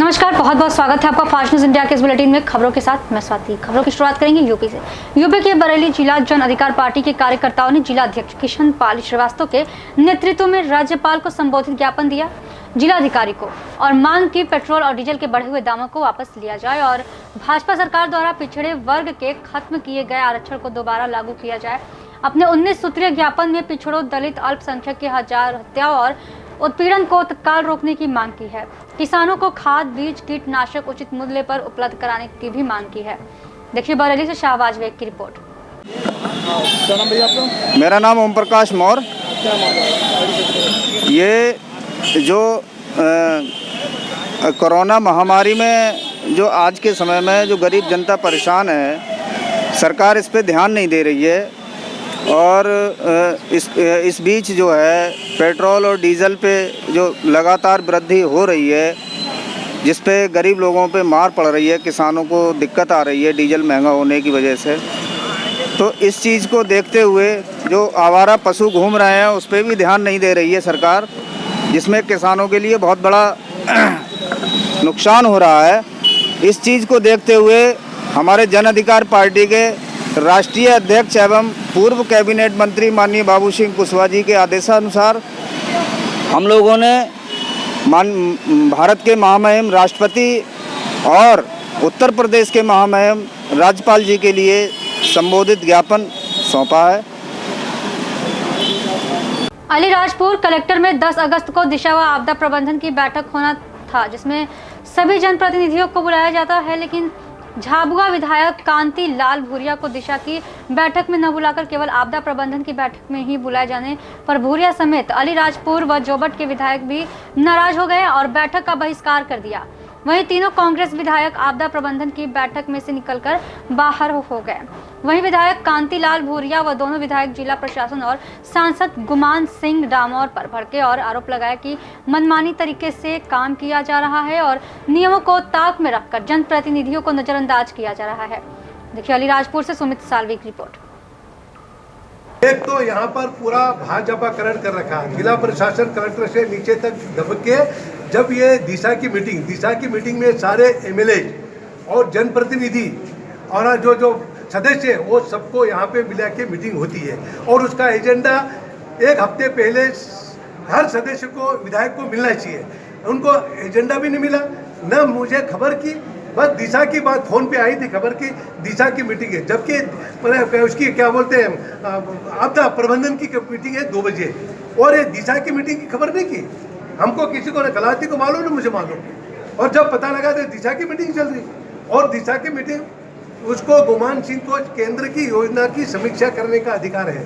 नमस्कार, बहुत बहुत स्वागत है आपका फास्ट न्यूज इंडिया के इस बुलेटिन में खबरों के साथ। मैं स्वाति। खबरों की शुरुआत करेंगे यूपी से। यूपी के बरेली जिला जन अधिकार पार्टी के कार्यकर्ताओं ने जिला अध्यक्ष किशन पाल श्रीवास्तव के नेतृत्व में राज्यपाल को संबोधित ज्ञापन दिया जिलाधिकारी को और मांग की पेट्रोल और डीजल के बढ़े हुए दामों को वापस लिया जाए और भाजपा सरकार द्वारा पिछड़े वर्ग के खत्म किए गए आरक्षण को दोबारा लागू किया जाए। अपने 19 सूत्रीय ज्ञापन में पिछड़ों, दलित, अल्पसंख्यक की हजार हत्याओं और उत्पीड़न को तत्काल रोकने की मांग की है। किसानों को खाद, बीज, कीटनाशक उचित मूल्य पर उपलब्ध कराने की भी मांग की है। देखिए बरेली से शाहबाज बेग की रिपोर्ट। क्या नाम भैया आपका? मेरा नाम ओम प्रकाश मौर्य। ये जो कोरोना महामारी में जो आज के समय में जो गरीब जनता परेशान है, सरकार इस पे ध्यान नहीं दे रही है और इस बीच जो है पेट्रोल और डीजल पे जो लगातार वृद्धि हो रही है, जिस पे गरीब लोगों पे मार पड़ रही है, किसानों को दिक्कत आ रही है डीजल महंगा होने की वजह से। तो इस चीज़ को देखते हुए जो आवारा पशु घूम रहे हैं उस पर भी ध्यान नहीं दे रही है सरकार, जिसमें किसानों के लिए बहुत बड़ा नुकसान हो रहा है। इस चीज़ को देखते हुए हमारे जन अधिकार पार्टी के राष्ट्रीय अध्यक्ष एवं पूर्व कैबिनेट मंत्री माननीय बाबू सिंह कुशवाहा जी के आदेशानुसार हम लोगों ने भारत के महामहिम राष्ट्रपति और उत्तर प्रदेश के महामहिम राज्यपाल जी के लिए संबोधित ज्ञापन सौंपा है। अलीराजपुर कलेक्टर में 10 अगस्त को दिशा व आपदा प्रबंधन की बैठक होना था, जिसमें सभी जनप्रतिनिधियों को बुलाया जाता है, लेकिन झाबुआ विधायक कांति लाल भूरिया को दिशा की बैठक में न बुलाकर केवल आपदा प्रबंधन की बैठक में ही बुलाए जाने पर भूरिया समेत अलीराजपुर व जोबट के विधायक भी नाराज हो गए और बैठक का बहिष्कार कर दिया। वहीं तीनों कांग्रेस विधायक आपदा प्रबंधन की बैठक में से निकलकर बाहर हो गए। वहीं विधायक कांतिलाल भूरिया व दोनों विधायक जिला प्रशासन और सांसद गुमान सिंह डामोर पर भड़के और आरोप लगाया कि मनमानी तरीके से काम किया जा रहा है और नियमों को ताक में रखकर जनप्रतिनिधियों को नजरअंदाज किया जा रहा है। देखिए अलीराजपुर से सुमित सालवी की रिपोर्ट। एक तो यहाँ पर पूरा भाजपाकरण कर रखा, जिला प्रशासन कलेक्टर से नीचे तक दबक के। जब ये दिशा की मीटिंग में सारे एमएलए और जनप्रतिनिधि और जो सदस्य वो सबको यहाँ पे मिला के मीटिंग होती है और उसका एजेंडा एक हफ्ते पहले हर सदस्य को, विधायक को मिलना चाहिए। उनको एजेंडा भी नहीं मिला, न मुझे खबर की, बस दिशा की बात फोन पे आई थी खबर की दिशा की मीटिंग है, जबकि उसकी क्या बोलते हैं आपदा प्रबंधन की मीटिंग है 2 बजे और ये दिशा की मीटिंग की खबर नहीं की हमको। किसी को, कलावती को मालूम नहीं, मुझे मालूम। और जब पता लगा तो दिशा की मीटिंग चल रही और दिशा की मीटिंग उसको गुमान सिंह को केंद्र की योजना की समीक्षा करने का अधिकार है,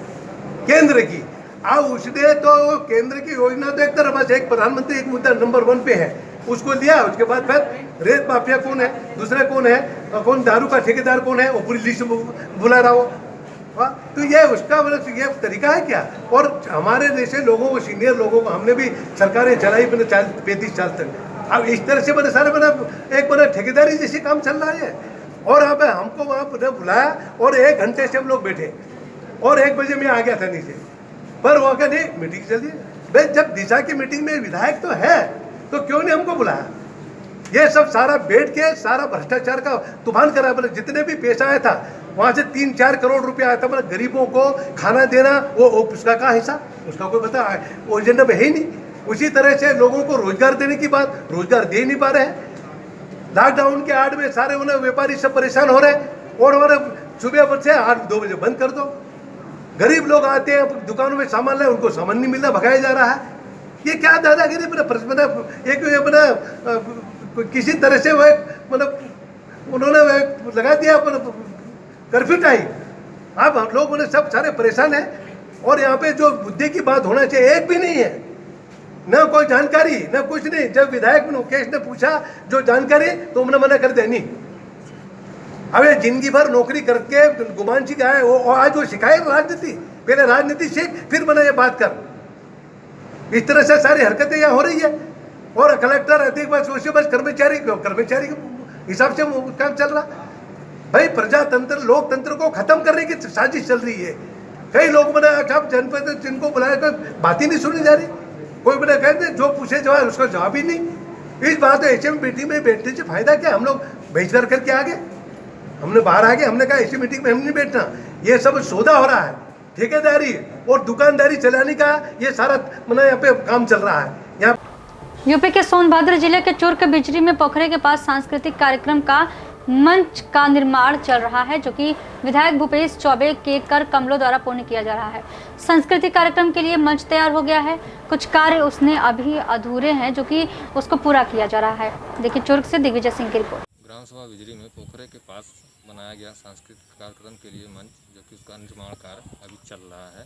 केंद्र की। अब उसने तो केंद्र की योजना तो एक तरफ, बस एक प्रधानमंत्री एक मुद्दा नंबर 1 पे है, उसको लिया। उसके बाद फिर रेत माफिया कौन है, दूसरा कौन है, कौन दारू का ठेकेदार कौन है, वो पूरी लिस्ट बुला रहा हो। तो ये उसका मतलब ये तरीका है क्या? और हमारे जैसे लोगों को, सीनियर लोगों को, हमने भी सरकारें चलाई 35 साल तक। अब इस तरह से सारे एक ठेकेदारी जैसे काम चल रहा है। और अब हमको वहाँ बुलाया और 1 घंटे से हम लोग बैठे और 1 बजे मैं आ गया था नीचे, पर वो क्या नहीं मीटिंग चल रही है। जब दिशा की मीटिंग में विधायक तो है तो क्यों नहीं हमको बुलाया? ये सब सारा बैठ के सारा भ्रष्टाचार का तूफान करा। मतलब जितने भी पैसा आया था वहाँ से 3-4 करोड़ रुपया आया था, मतलब गरीबों को खाना देना, वो उसका क्या हिस्सा, उसका कोई पता वो एजेंडा में है ही नहीं। उसी तरह से लोगों को रोजगार देने की बात, रोजगार दे ही नहीं पा रहे हैं। लॉकडाउन के आड़ में सारे उन्हें व्यापारी सब परेशान हो रहे हैं और सुबह से 8-2 बजे बंद कर दो। गरीब लोग आते हैं दुकानों में सामान ले, उनको सामान नहीं मिलता, भगाया जा रहा है। ये क्या दादागिरी? एक किसी तरह से वो उन्होंने लगा दिया कर्फ्यू टाइम। अब हम लोग सब सारे परेशान हैं और यहाँ पे जो मुद्दे की बात होना चाहिए एक भी नहीं है, न कोई जानकारी न कुछ नहीं। जब विधायक मुकेश ने पूछा जो जानकारी तो उन्होंने मना कर दिया, नहीं। अब ये जिंदगी भर नौकरी करके गुमान सिंह आए, वो आज वो सिखाए राजनीति, पहले राजनीति सीख फिर बना ये बात कर। इस तरह से सारी हरकतें यहाँ हो रही है और कलेक्टर अधिक बस कर्मचारी के हिसाब से काम चल रहा। भाई प्रजातंत्र, लोकतंत्र को खत्म करने की साजिश चल रही है। कई लोग जनपद जिनको बुलाया बात ही नहीं सुनी जा रही। कोई कहते जो पूछे जवाब उसका जवाब ही नहीं। इस बात ऐसे मीटिंग में बैठने से फायदा क्या? हम लोग बहिष्कार करके आ गए, हमने बाहर आ गए, हमने कहा ऐसी मीटिंग में हम नहीं बैठना। ये सब सौदा हो रहा है, ठेकेदारी और दुकानदारी चलाने का ये सारा यहाँ पे काम चल रहा है। यहाँ यूपी के सोनभद्र जिले के चुर्क बिजरी में पोखरे के पास सांस्कृतिक कार्यक्रम का मंच का निर्माण चल रहा है, जो कि विधायक भूपेश चौबे के कर कमलों द्वारा पूर्ण किया जा रहा है। सांस्कृतिक कार्यक्रम के लिए मंच तैयार हो गया है, कुछ कार्य उसने अभी अधूरे हैं जो कि उसको पूरा किया जा रहा है। देखिए चुर्क से दिग्विजय सिंह की रिपोर्ट। ग्राम सभा बिजरी में पोखरे के पास बनाया गया सांस्कृतिक कार्यक्रम के लिए मंच, जो कि उसका निर्माण कार्य अभी चल रहा है।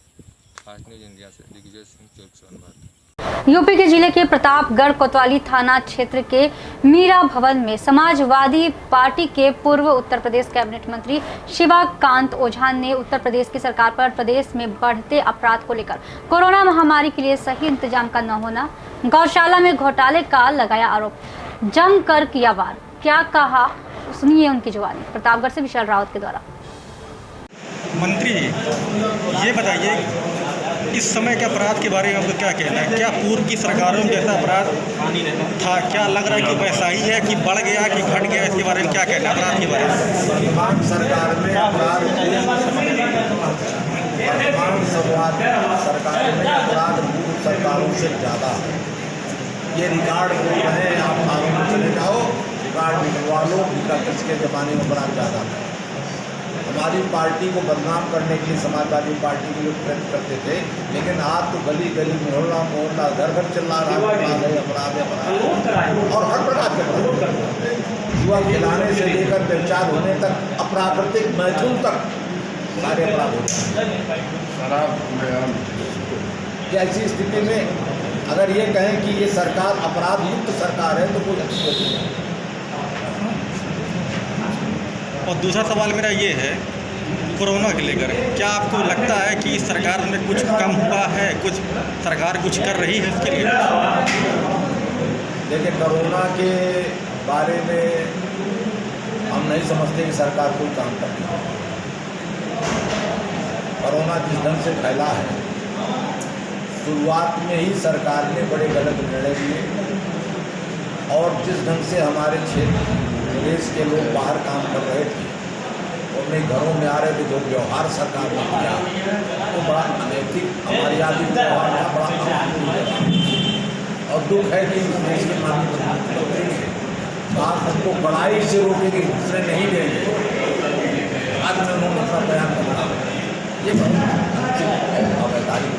फास्ट न्यूज इंडिया से दिग्विजय सिंह, चुर्क सोनभद्र। यूपी के जिले के प्रतापगढ़ कोतवाली थाना क्षेत्र के मीरा भवन में समाजवादी पार्टी के पूर्व उत्तर प्रदेश कैबिनेट मंत्री शिवाकांत ओझा ने उत्तर प्रदेश की सरकार पर प्रदेश में बढ़ते अपराध को लेकर कोरोना महामारी के लिए सही इंतजाम का न होना, गौशाला में घोटाले का लगाया आरोप, जमकर किया वार। क्या कहा सुनिए उनकी जुबानी। प्रतापगढ़ से विशाल रावत के द्वारा। मंत्री जी, ये बताइए इस समय के अपराध के बारे में आपको क्या कहना है? क्या पूर्व की सरकारों में जैसा अपराध था, क्या लग रहा है कि वैसा ही है, कि बढ़ गया कि घट गया? इसके बारे में क्या कहना है अपराध के बारे में? वर्तमान सरकार में अपराध पूर्व सरकारों से ज़्यादा है। ये रिकॉर्ड बोल रहे हैं, आप थानों में चले जाओ, रिकॉर्ड निकलवा लो, किसके ज़माने में अपराध ज़्यादा था। हमारी पार्टी को बदनाम करने के लिए समाजवादी पार्टी के लोग प्रयत्न करते थे, लेकिन आज तो गली गली, मोहल्ला मोहल्ला, घर घर चिल्ला रहा है अपराध है, अपराध और हर प्रकार के अपराध, युवा खिलाने से लेकर व्यभिचार होने तक, अप्राकृतिक मैथुन तक सारे अपराध होते हैं। ऐसी स्थिति में अगर ये कहें कि ये सरकार अपराध युक्त सरकार है तो कोई अच्छी बात नहीं है। और दूसरा सवाल मेरा ये है कोरोना के लेकर, क्या आपको लगता है कि इस सरकार में कुछ कम हुआ है, कुछ सरकार कुछ कर रही है इसके लिए? देखिए, कोरोना के बारे में हम नहीं समझते कि सरकार कोई काम कर रही है। कोरोना जिस ढंग से फैला है, शुरुआत में ही सरकार ने बड़े गलत निर्णय लिए और जिस ढंग से हमारे क्षेत्र प्रदेश के लोग बाहर काम कर रहे थे, अपने घरों में आ रहे थे, जो व्यवहार सरकार ने किया तो बड़ा अनैतिक, हमारी आदि व्यवहार का बड़ा और दुख है कि देश के माननीय बात हमको बड़ाई से रोकेगी, दूसरे नहीं देंगे। आज में उन्होंने अपना बयान बना, ये अवैधानिक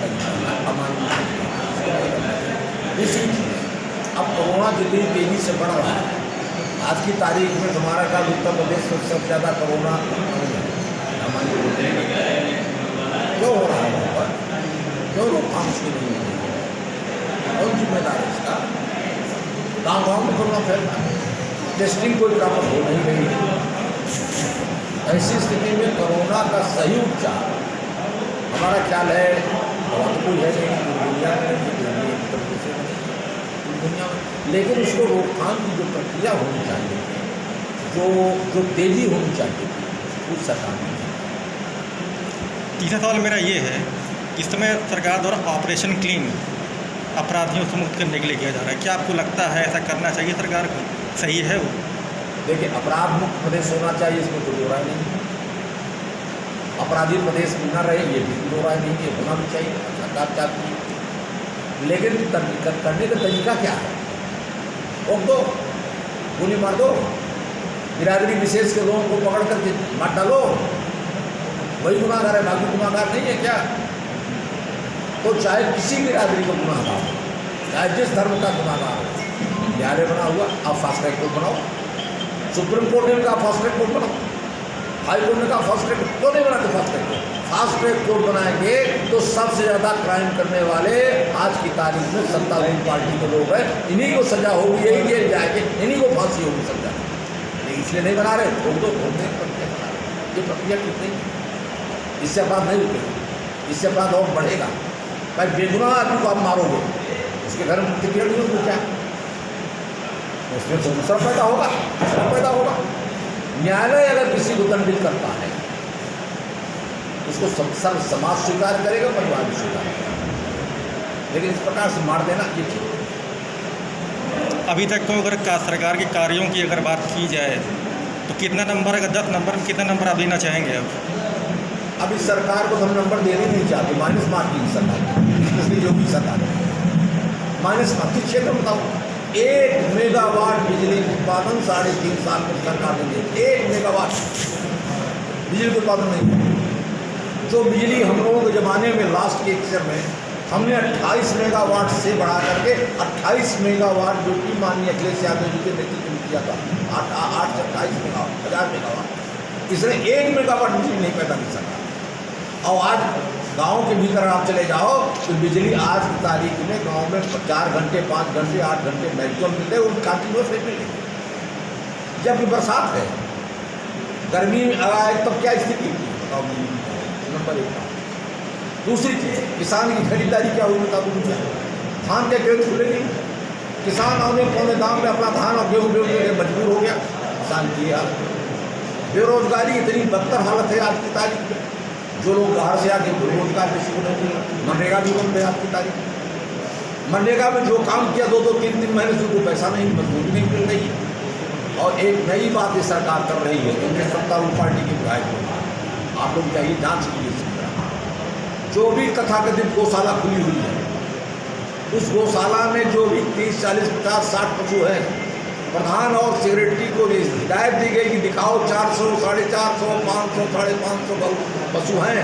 अब कोरोना जितनी तेजी से बढ़ रहा है, आज की तारीख में हमारा का उत्तर प्रदेश में सबसे ज़्यादा कोरोना क्यों हो रहा है, वहाँ पर क्यों रोकथाम उसकी नहीं हो रही है? और जिम्मेदार है इसका। गाँव गाँव में कोरोना फैल रहा है, टेस्टिंग कोई प्रॉपर हो नहीं रही है। ऐसी स्थिति में कोरोना का सही उपचार हमारा ख्याल है बहुत कोई है नहीं दुनिया में, दुनिया में, लेकिन उसको रोकथाम की जो प्रक्रिया होनी चाहिए, जो तेजी होनी चाहिए उस सरकार में। तीसरा सवाल मेरा ये है, इस समय सरकार द्वारा ऑपरेशन क्लीन अपराधियों से मुक्त करने के लिए किया जा रहा है, क्या आपको लगता है ऐसा करना चाहिए सरकार को? सही है वो? देखिए, अपराध मुक्त प्रदेश होना चाहिए, इसमें कोई दो राय नहीं। अपराधी प्रदेश में न रहे, ये भी दो राय नहीं, ये होना भी चाहिए, सरकार चाहती है। लेकिन करने का तरीका क्या है? रोक दो, गोली मार दो, बिरादरी विशेष के लोगों को पकड़ कर मार डालो, वही गुनाहगार है, बाकी गुनाहगार नहीं है क्या? तो चाहे किसी बिरादरी को गुनाहगार हो, चाहे जिस धर्म का गुनाहगार हो, न्यायालय बना हुआ, आप फास्ट ट्रैक कोर्ट बनाओ। सुप्रीम कोर्ट ने कहा फास्ट ट्रैक कोर्ट बनाओ, हाई कोर्ट ने कहा फास्ट ट्रैक, क्यों नहीं बनाते fast track court? Fast track court बनाएंगे तो सबसे ज़्यादा क्राइम करने वाले आज की तारीख में सत्तारूढ़ पार्टी के लोग हैं, इन्हीं को सजा होगी, यही जेल जाएंगे, इन्हीं को फांसी होगी सजा। इसलिए नहीं बना रहे, रोक दो, रोकने की प्रक्रिया बना रहे। ये प्रक्रिया ठीक नहीं है, इससे अपराध नहीं रुकेगा, इससे अपराध और बढ़ेगा। भाई बेगुनाह आदमी को आप मारोगे, उसके घर में टिकट नहीं, उसको क्या, उसमें दूसरा पैदा होगा, दूसरा पैदा होगा। न्यायालय अगर किसी को दंडित करता है, उसको सब समाज स्वीकार करेगा, परिवार भी स्वीकार करेगा, लेकिन इस प्रकार से मार देना ये ठीक है। अभी तक को अगर सरकार के कार्यों की अगर बात की जाए तो कितना नंबर, अगर 10 नंबर में कितना नंबर आप देना चाहेंगे अब? अभी सरकार को हम नंबर देने नहीं चाहते, माइनस मार्क की सरकार, इसलिए जो भी सरकार है माइनस मार्क की। क्षेत्र बताओ, 1 मेगावाट बिजली उत्पादन 3.5 साल में सरकार ने दिया। 1 मेगावाट बिजली उत्पादन नहीं। जो बिजली हम लोगों के ज़माने में लास्ट के अक्षर में हमने 28 मेगावाट से बढ़ा करके 28 मेगावाट जो कि माननीय अखिलेश यादव जी के नेतृत्व में किया था, 8 से 28 मेगावाट, 1000 मेगावाट, इसने 1 मेगावाट बिजली नहीं पैदा कर सका। और आज गांव के भीतर आप चले जाओ तो बिजली आज की तारीख में गांव में 4 घंटे, 5 घंटे, 8 घंटे मैक्सिमम मिलते हैं, वो कंटिन्यूस नहीं मिलेगी। जब भी बरसात है, गर्मी आए तब क्या स्थिति नंबर 1। दूसरी चीज़, किसान की खरीदारी क्या हुई बता दूँ? धान के खेत खुले नहीं, किसान औने पौने दाम में अपना धान और गेहूँ बेचने के मजबूर हो गया। किसान की हालत, बेरोजगारी इतनी बदतर हालत है आज की तारीख में। जो लोग बाहर से आके रोजगार किसी को नहीं मिला, मनरेगा भी बंद है आज की तारीख में। मनरेगा में जो काम किया 2-2, 3-3 महीने से उनको पैसा नहीं, मजदूरी नहीं मिल रही है। और एक नई बात ये सरकार कर रही है, इनके सत्तारूढ़ पार्टी के विधायक आप लोग चाहिए जांच कीजिए। जो भी तथाकथित गौशाला खुली हुई है, उस गौशाला में जो भी 30, 40, 50, 60 पशु हैं, प्रधान और सेक्रेटरी को हिदायत दी गई कि दिखाओ 400, 450, 500, 550 पशु हैं।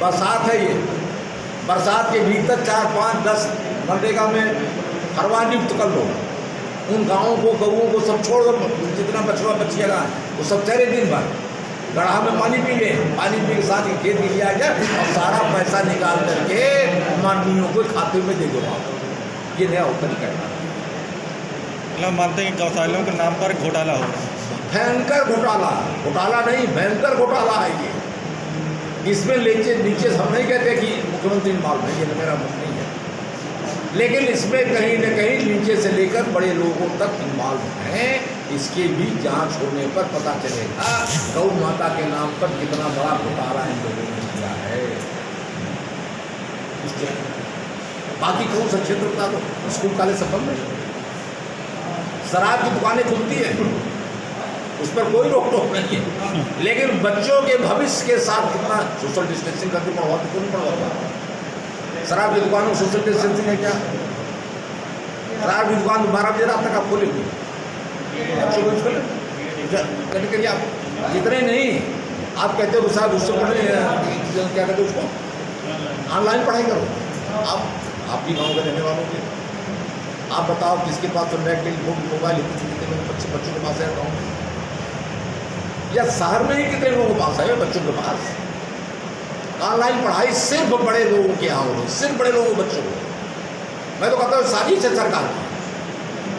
बरसात है, ये बरसात के भीतर 4, 5, 10 मनरेगा में हरवा नियुक्त कर लो। उन गाँवों को, गऊओं को सब छोड़ दो, जितना बछुआ बचिया रहा है वो सब चले दिन भर गढ़ा में पानी पी ले, पानी पी के साथ ही खेत लिया जाए और सारा पैसा निकाल करके माननीयों को खाते में दे दो। ये नया तरीका है। मतलब मानते हैं कि गौशालाओं के नाम पर घोटाला हो रहा है। भयंकर घोटाला, घोटाला नहीं भयंकर घोटाला है ये। इसमें नीचे हम नहीं कहते कि मुख्यमंत्री इन्वॉल्व है, ये मेरा मुख नहीं है, लेकिन इसमें कहीं न कहीं नीचे से लेकर बड़े लोगों तक इन्वॉल्व हैं। इसकी भी जांच होने पर पता चलेगा गौ माता के नाम पर कितना बड़ा घोटाला इन लोगों ने किया है। बाकी कौन सा क्षेत्र बता दो, स्कूल कॉलेज सफल में शराब की दुकानें खुलती है, उस पर कोई रोक टोक नहीं है, लेकिन बच्चों के भविष्य के साथ कितना सोशल डिस्टेंसिंग करके पढ़वाते, क्यों नहीं पढ़वाता? शराब की दुकान में सोशल डिस्टेंसिंग है क्या? शराब की दुकान 12 बजे रात तक आप खोलेंगे, करिए आप इतने नहीं। आप कहते हो साहब उससे पढ़े, क्या कहते हो उसको, ऑनलाइन पढ़ाई करो। आप भी गाँव के रहने वालों के, आप बताओ किसके पास तो नेट मोबाइल कितने बच्चों के पास है गाँव में, या शहर में ही कितने लोगों के पास है बच्चों के पास? ऑनलाइन पढ़ाई सिर्फ बड़े लोगों के यहाँ हो रही, सिर्फ बड़े लोगों बच्चों को। मैं तो कहता हूँ साजिश है सरकार की।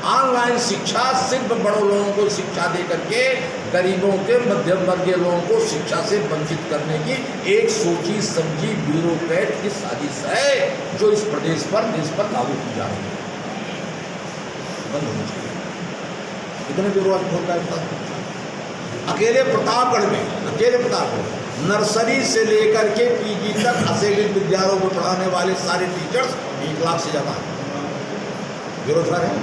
ऑनलाइन शिक्षा सिर्फ बड़ों लोगों को शिक्षा दे करके गरीबों के, मध्यम वर्गीय लोगों को शिक्षा से वंचित करने की एक सोची समझी ब्यूरोक्रेट की साजिश है, जो इस प्रदेश पर, देश पर लागू की जा रही है। बंद होनी चाहिए। इतने ब्यूरोक्रेट होता है। अकेले प्रतापगढ़ में नर्सरी से लेकर के पीजी तक असेवित विद्यालयों में पढ़ाने वाले सारे टीचर्स 1 लाख से ज़्यादा बेरोजगार हैं।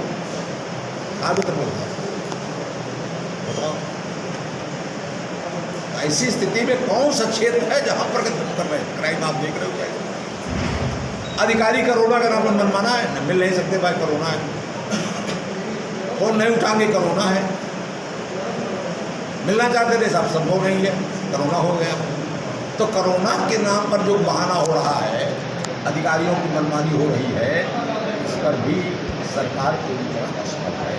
कहाँ तक मिलता है बताओ? ऐसी स्थिति में कौन सा क्षेत्र है जहाँ पर कर रहे हैं क्राइम? आप देख रहे हो क्या? अधिकारी कोरोना का नाम मनमाना है, मिल नहीं सकते भाई कोरोना है, फोन नहीं उठाएंगे कोरोना है, मिलना चाहते थे सब संभव नहीं है, कोरोना हो गया। तो कोरोना के नाम पर जो बहाना हो रहा है, अधिकारियों की मनमानी हो रही है, इस पर भी सरकार के लिए असफल है।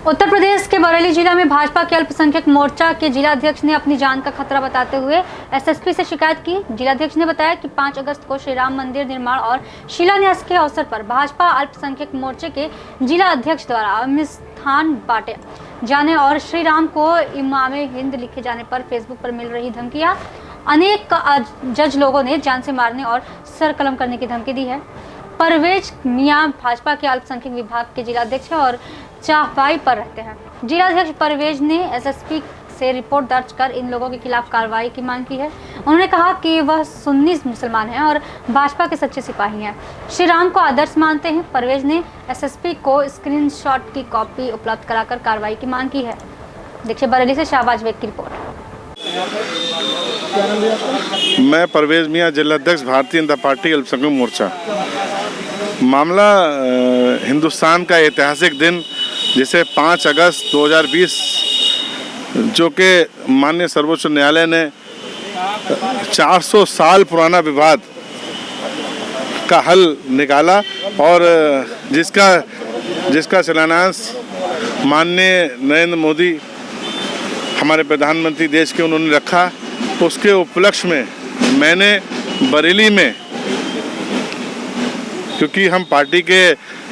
उत्तर प्रदेश के बरेली जिला में भाजपा के अल्पसंख्यक मोर्चा के जिलाध्यक्ष ने अपनी जान का खतरा बताते हुए एसएसपी से शिकायत की। जिलाध्यक्ष ने बताया कि 5 अगस्त को श्री राम मंदिर निर्माण और शिलान्यास के अवसर पर भाजपा अल्पसंख्यक मोर्चे के जिला अध्यक्ष द्वारा मिष्ठान बांटे जाने और श्री राम को इमामे हिंद लिखे जाने पर फेसबुक पर मिल रही धमकियां, अनेक जज लोगों ने जान से मारने और सर कलम करने की धमकी दी है। परवेज मियां भाजपा के अल्पसंख्यक विभाग के जिलाध्यक्ष है और चाहवाई पर रहते हैं। जिलाध्यक्ष परवेज ने एसएसपी से रिपोर्ट दर्ज कर इन लोगों के खिलाफ कार्रवाई की मांग की है। उन्होंने कहा कि वह सुन्नी मुसलमान हैं और भाजपा के सच्चे सिपाही हैं। श्री राम को आदर्श मानते हैं। परवेज ने एसएसपी को स्क्रीनशॉट की कॉपी उपलब्ध कराकर कार्रवाई की मांग की है। देखिए बरेली से शाहबाज बेग की रिपोर्ट। मैं परवेज मियाँ, जिलाध्यक्ष भारतीय जनता पार्टी अल्पसंख्यक मोर्चा। मामला हिंदुस्तान का ऐतिहासिक दिन जिसे 5 अगस्त 2020 जो कि माननीय सर्वोच्च न्यायालय ने 400 साल पुराना विवाद का हल निकाला और जिसका शिलान्यास माननीय नरेंद्र मोदी हमारे प्रधानमंत्री देश के उन्होंने रखा, उसके उपलक्ष्य में मैंने बरेली में, क्योंकि हम पार्टी के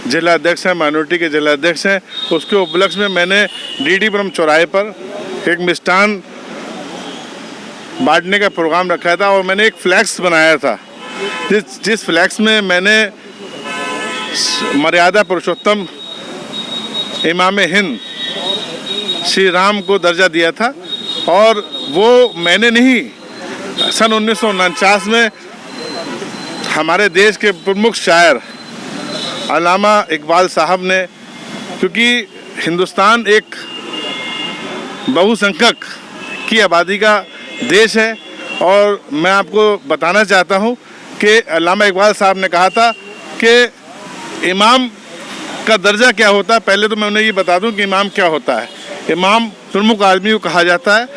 जिला अध्यक्ष हैं, माइनॉरिटी के जिला अध्यक्ष हैं, उसके उपलक्ष्य में मैंने डीडीपुरम चौराहे पर एक मिष्ठान बांटने का प्रोग्राम रखा था और मैंने एक फ्लैक्स बनाया था जिस फ्लैक्स में मैंने मर्यादा पुरुषोत्तम इमाम हिंद श्री राम को दर्जा दिया था। और वो मैंने नहीं, सन 1949 में हमारे देश के प्रमुख शायर अल्लामा इकबाल साहब ने, क्योंकि हिंदुस्तान एक बहुसंख्यक की आबादी का देश है और मैं आपको बताना चाहता हूँ कि अल्लामा इकबाल साहब ने कहा था कि इमाम का दर्जा क्या होता है। पहले तो मैं उन्हें ये बता दूं कि इमाम क्या होता है। इमाम प्रमुख आदमी को कहा जाता है।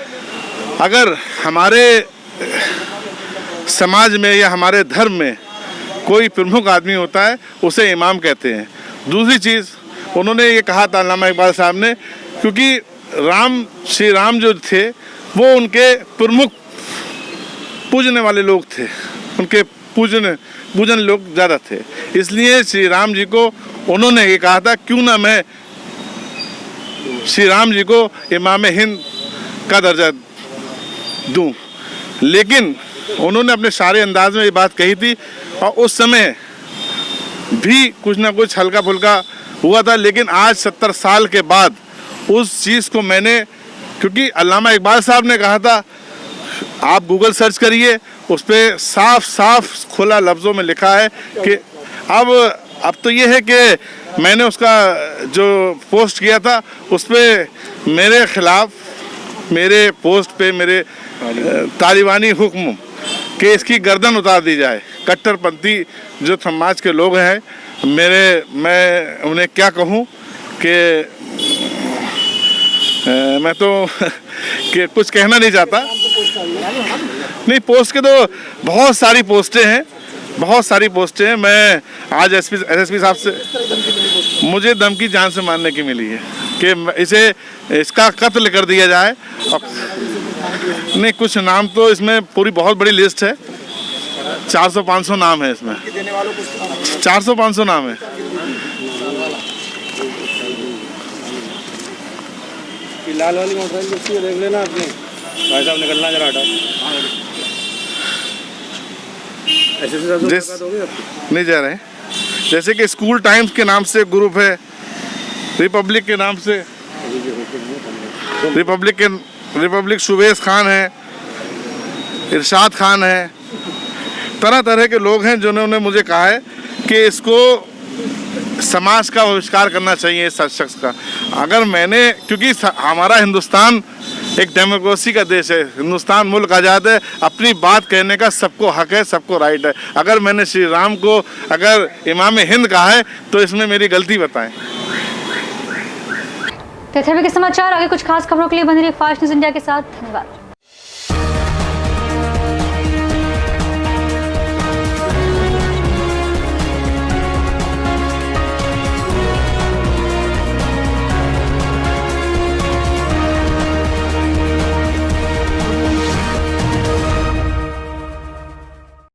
अगर हमारे समाज में या हमारे धर्म में कोई प्रमुख आदमी होता है उसे इमाम कहते हैं। दूसरी चीज़ उन्होंने ये कहा था अल्लामा इकबाल साहब ने, क्योंकि श्री राम जो थे वो उनके प्रमुख पूजने वाले लोग थे, उनके पूजन लोग ज़्यादा थे, इसलिए श्री राम जी को उन्होंने ये कहा था क्यों ना मैं श्री राम जी को इमाम हिंद का दर्जा दूं। लेकिन उन्होंने अपने सारे अंदाज में ये बात कही थी और उस समय भी कुछ ना कुछ हल्का फुल्का हुआ था। लेकिन आज 70 साल के बाद उस चीज़ को मैंने, क्योंकि अल्लामा इकबाल साहब ने कहा था, आप गूगल सर्च करिए, उस पर साफ साफ खुला लफ्ज़ों में लिखा है कि अब तो ये है कि मैंने उसका जो पोस्ट किया था उस पर मेरे ख़िलाफ़, मेरे पोस्ट पे मेरे तालिबानी हुक्म कि इसकी गर्दन उतार दी जाए। कट्टरपंथी जो समाज के लोग हैं, मैं उन्हें क्या कहूँ कि मैं तो कि कुछ कहना नहीं चाहता। नहीं, पोस्ट के तो बहुत सारी पोस्टें हैं। मैं आज एसएसपी साहब से मुझे धमकी जान से मारने की मिली है कि इसका कत्ल कर दिया जाए। नहीं, कुछ नाम तो इसमें पूरी बहुत बड़ी लिस्ट है, 400-500 नाम है इसमें, 400-500 नाम है। लाल वाली मोटरसाइकिल देख लेना आपने, भाई साहब निकलना जरा हटाओ। नहीं जा रहे हैं, जैसे कि स्कूल टाइम्स के नाम से ग्रुप है, रिपब्लिक के नाम से रिपब्लिक सुवेश खान है, इरशाद खान है, तरह तरह के लोग हैं जिन्होंने मुझे कहा है कि इसको समाज का बहिष्कार करना चाहिए इस शख्स का। अगर मैंने, क्योंकि हमारा हिंदुस्तान एक डेमोक्रेसी का देश है, हिंदुस्तान मुल्क आज़ाद है, अपनी बात कहने का सबको हक है, सबको राइट है। अगर मैंने श्री राम को अगर इमाम हिंद कहा है तो इसमें मेरी गलती बताएं। तो के समाचार आगे कुछ खास खबरों के लिए बने रहिए फास्ट न्यूज़ इंडिया के साथ। धन्यवाद।